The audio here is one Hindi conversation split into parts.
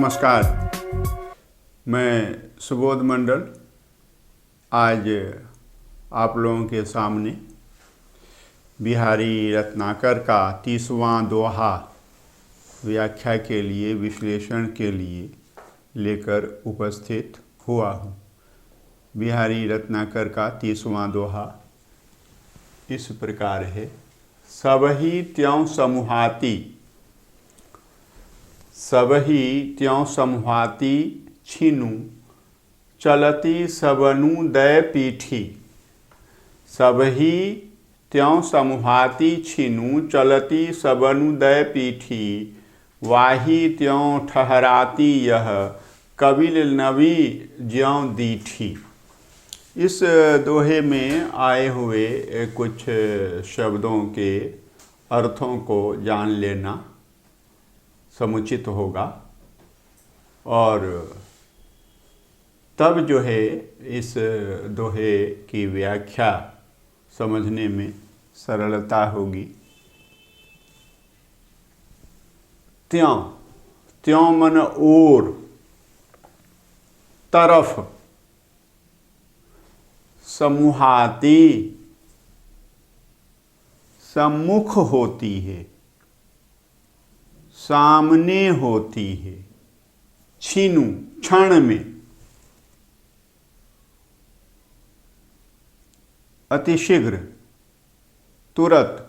नमस्कार, मैं सुबोध मंडल आज आप लोगों के सामने बिहारी रत्नाकर का 30वां दोहा व्याख्या के लिए, विश्लेषण के लिए लेकर उपस्थित हुआ हूँ। बिहारी रत्नाकर का 30वां दोहा इस प्रकार है। सबहि त्यों समुहाति, सबहि त्यों समुहाति छिनु, चलती सबनु दय पीठी। सबहि त्यों समुहाति छिनु, चलती सबनु दय पीठी। वाही त्यों ठहराती यह, कबिल नवी ज्यों दीठी। इस दोहे में आए हुए कुछ शब्दों के अर्थों को जान लेना समुचित होगा और तब जो है इस दोहे की व्याख्या समझने में सरलता होगी। त्यों, त्यों मन ओर, तरफ, समुहाती सम्मुख होती है, सामने होती है। छीनु क्षण में, अतिशीघ्र तुरंत।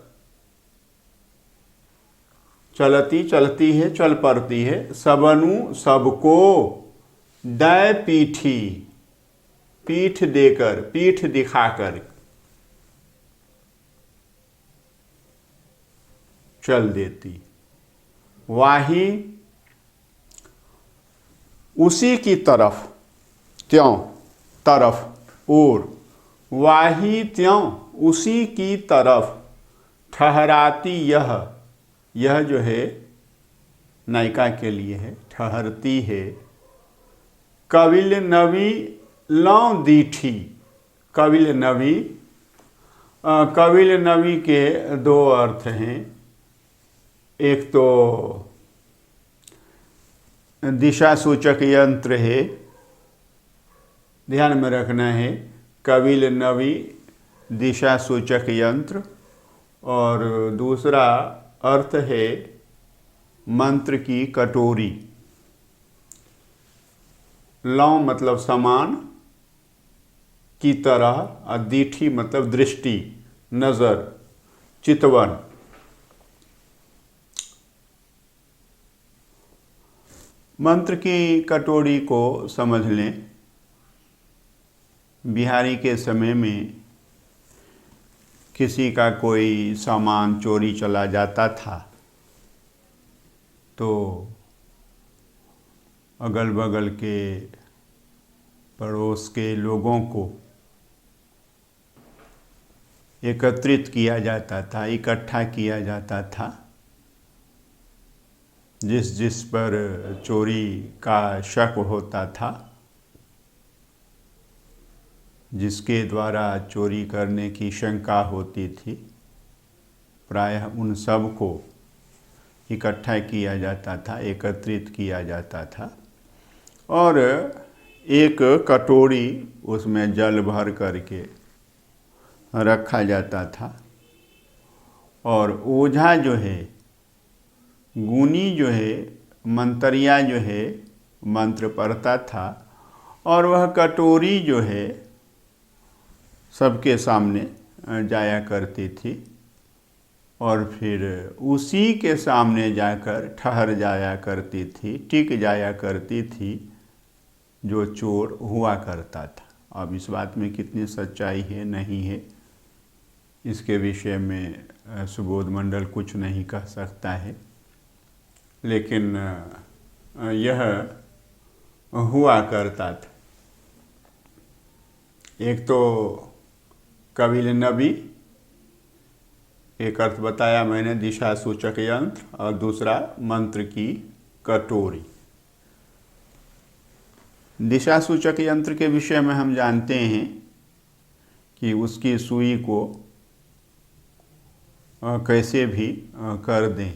चलती चलती है, चल पड़ती है। सबनु सबको, दय पीठी पीठ देकर, पीठ दिखाकर चल देती। वाही उसी की तरफ, त्यों तरफ ओर, वाही त्यों उसी की तरफ, ठहराती यह जो है नायिका के लिए है, ठहरती है। कबिल नवी लौ दीठी, कबिल नवी, कबिल नवी के दो अर्थ हैं। एक तो दिशा सूचक यंत्र है, ध्यान में रखना है। कबिल नवी दिशा सूचक यंत्र, और दूसरा अर्थ है मंत्र की कटोरी। लौ मतलब समान, की तरह, और दीठी मतलब दृष्टि, नजर, चितवन। मंत्र की कटोरी को समझ लें। बिहारी के समय में किसी का कोई सामान चोरी चला जाता था तो अगल बगल के पड़ोस के लोगों को एकत्रित किया जाता था, इकट्ठा किया जाता था। जिस जिस पर चोरी का शक होता था, जिसके द्वारा चोरी करने की शंका होती थी, प्रायः उन सब को इकट्ठा किया जाता था, एकत्रित किया जाता था और एक कटोरी उसमें जल भर करके रखा जाता था। और ओझा जो है, गुनी जो है, मंत्रिया जो है, मंत्र पढ़ता था और वह कटोरी जो है सबके सामने जाया करती थी और फिर उसी के सामने जाकर ठहर जाया करती थी, टिक जाया करती थी जो चोर हुआ करता था। अब इस बात में कितनी सच्चाई है, नहीं है, इसके विषय में सुबोध मंडल कुछ नहीं कह सकता है, लेकिन यह हुआ करता था। एक तो कबिल नवी, एक अर्थ बताया मैंने दिशा सूचक यंत्र, और दूसरा मंत्र की कटोरी। दिशा सूचक यंत्र के विषय में हम जानते हैं कि उसकी सुई को कैसे भी कर दें,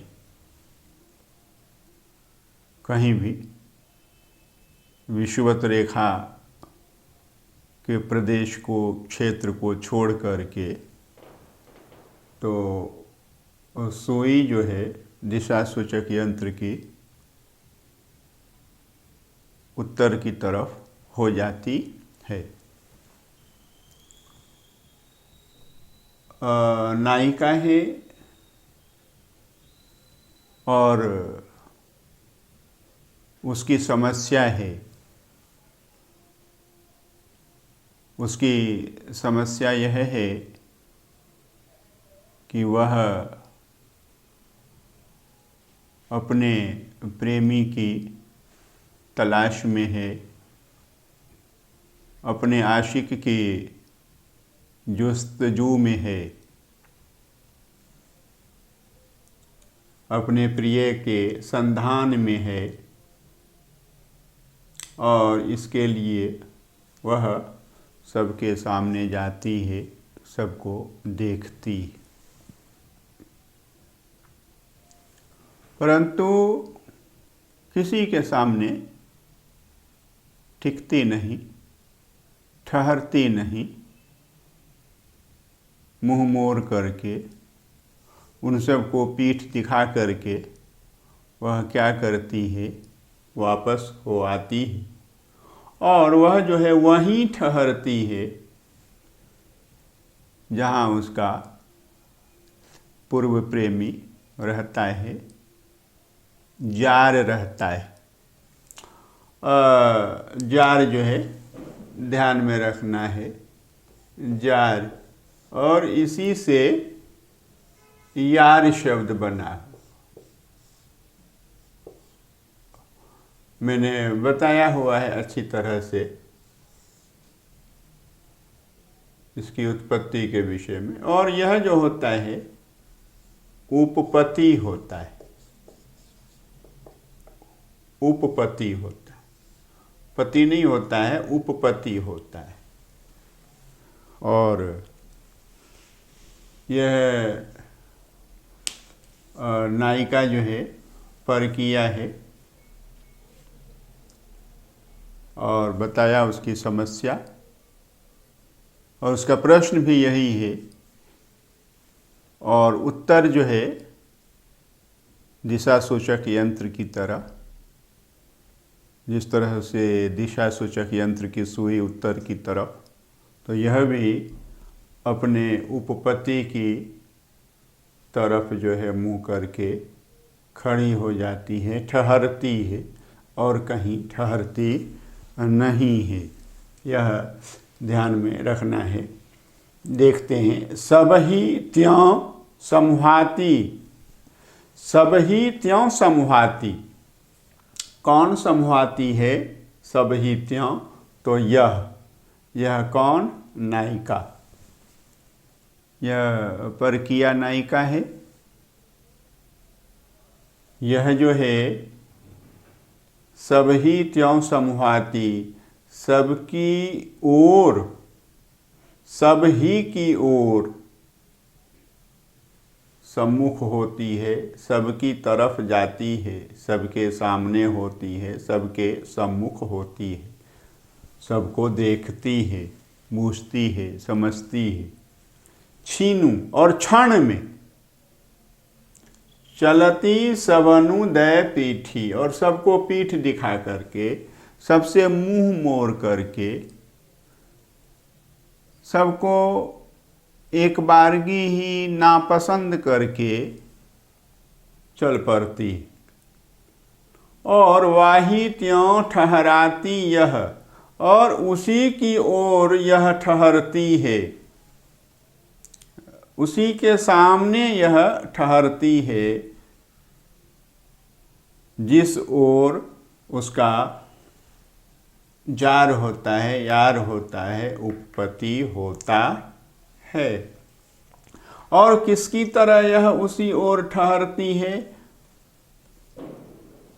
कहीं भी विषुवत रेखा के प्रदेश को, क्षेत्र को छोड़ करके, तो सुई जो है दिशा सूचक यंत्र की उत्तर की तरफ हो जाती है। नायिका है और उसकी समस्या है। उसकी समस्या यह है कि वह अपने प्रेमी की तलाश में है, अपने आशिक की जुस्तजू में है, अपने प्रिय के संधान में है, और इसके लिए वह सबके सामने जाती है, सबको देखती है। परंतु किसी के सामने टिकती नहीं, ठहरती नहीं। मुंह मोड़ करके, उन सबको पीठ दिखा करके वह क्या करती है, वापस हो आती है। और वह जो है वहीं ठहरती है जहाँ उसका पूर्व प्रेमी रहता है, जार रहता है। जार जो है ध्यान में रखना है, जार, और इसी से यार शब्द बना। मैंने बताया हुआ है अच्छी तरह से इसकी उत्पत्ति के विषय में। और यह जो होता है उपपत्ति होता है, उपपत्ति होता है, पति नहीं होता है, उपपत्ति होता है। और यह नायिका जो है परकीया है, और बताया उसकी समस्या, और उसका प्रश्न भी यही है। और उत्तर जो है दिशा सूचक यंत्र की तरह, जिस तरह से दिशा सूचक यंत्र की सुई उत्तर की तरफ, तो यह भी अपने उपपत्ति की तरफ जो है मुँह करके खड़ी हो जाती है, ठहरती है, और कहीं ठहरती नहीं है। यह ध्यान में रखना है। देखते हैं, सब ही त्यों समूहाती, सब ही त्यों समूहाती। कौन समूहाती है सब ही त्यों? तो यह कौन? नायिका। यह परकीया नायिका है। यह जो है सब ही त्यों समूहाती, सबकी ओर, सब ही की ओर सम्मुख होती है, सबकी तरफ जाती है, सबके सामने होती है, सबके सम्मुख होती है, सबको देखती है, बूझती है, समझती है। छीनू और क्षण में, चलती सबनु दय पीठी, और सबको पीठ दिखा करके, सबसे मुंह मोड़ करके, सबको एक बारगी ही नापसंद करके चल पड़ती। और वाही त्यों ठहराती यह, और उसी की ओर यह ठहरती है, उसी के सामने यह ठहरती है जिस ओर उसका जार होता है, यार होता है, उपपत्ति होता है। और किसकी तरह यह उसी ओर ठहरती है?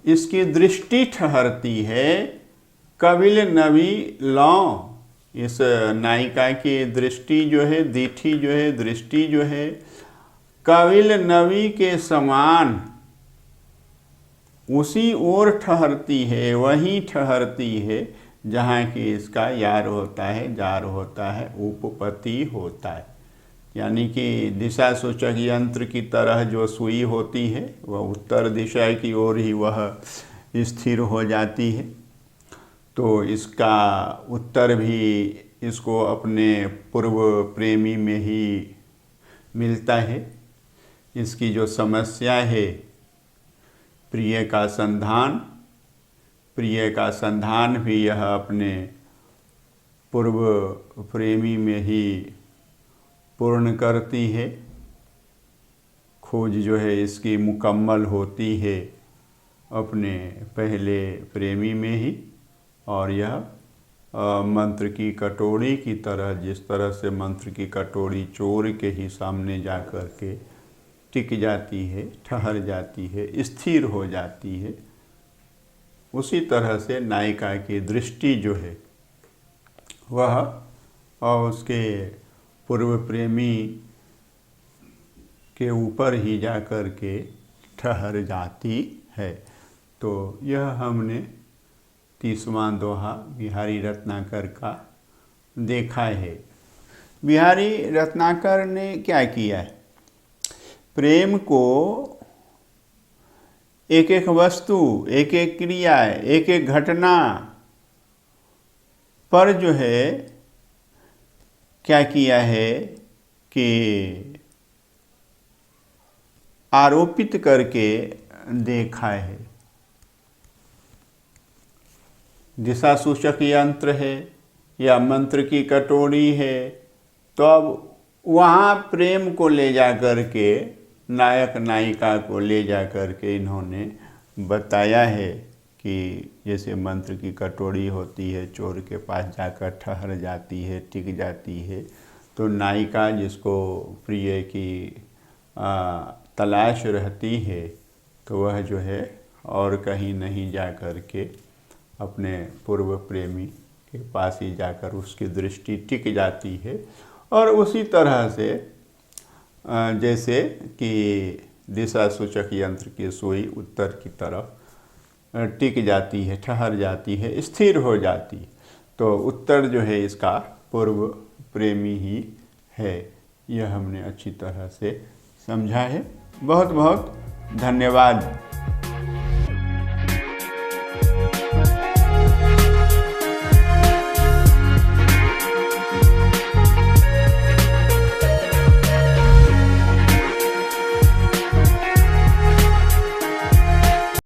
इसकी दृष्टि ठहरती है कविल नवी लौ। इस नायिका की दृष्टि जो है, दीठी जो है, दृष्टि जो है, कविल नवी के समान उसी ओर ठहरती है, वहीं ठहरती है जहाँ कि इसका यार होता है, जार होता है, उपपत्ति होता है। यानी कि दिशा सूचक यंत्र की तरह जो सुई होती है वह उत्तर दिशा की ओर ही वह स्थिर हो जाती है। तो इसका उत्तर भी इसको अपने पूर्व प्रेमी में ही मिलता है। इसकी जो समस्या है प्रिय का संधान भी यह अपने पूर्व प्रेमी में ही पूर्ण करती है। खोज जो है इसकी मुकम्मल होती है अपने पहले प्रेमी में ही। और यह मंत्र की कटोरी की तरह, जिस तरह से मंत्र की कटोरी चोर के ही सामने जा कर के टिक जाती है, ठहर जाती है, स्थिर हो जाती है, उसी तरह से नायिका की दृष्टि जो है वह और उसके पूर्व प्रेमी के ऊपर ही जा कर के ठहर जाती है। तो यह हमने 30वां दोहा बिहारी रत्नाकर का देखा है। बिहारी रत्नाकर ने क्या किया है, प्रेम को एक एक वस्तु, एक एक क्रिया, एक एक घटना पर जो है क्या किया है कि आरोपित करके देखा है। दिशा सूचक यंत्र है या मंत्र की कटोरी है, तो अब वहाँ प्रेम को ले जा कर के, नायक नायिका को ले जा कर के इन्होंने बताया है कि जैसे मंत्र की कटोरी होती है, चोर के पास जाकर ठहर जाती है, टिक जाती है, तो नायिका जिसको प्रिय की तलाश रहती है तो वह जो है और कहीं नहीं जा कर के अपने पूर्व प्रेमी के पास ही जाकर उसकी दृष्टि टिक जाती है। और उसी तरह से जैसे कि दिशा सूचक यंत्र की सुई उत्तर की तरफ टिक जाती है, ठहर जाती है, स्थिर हो जाती, तो उत्तर जो है इसका पूर्व प्रेमी ही है। यह हमने अच्छी तरह से समझा है। बहुत बहुत धन्यवाद।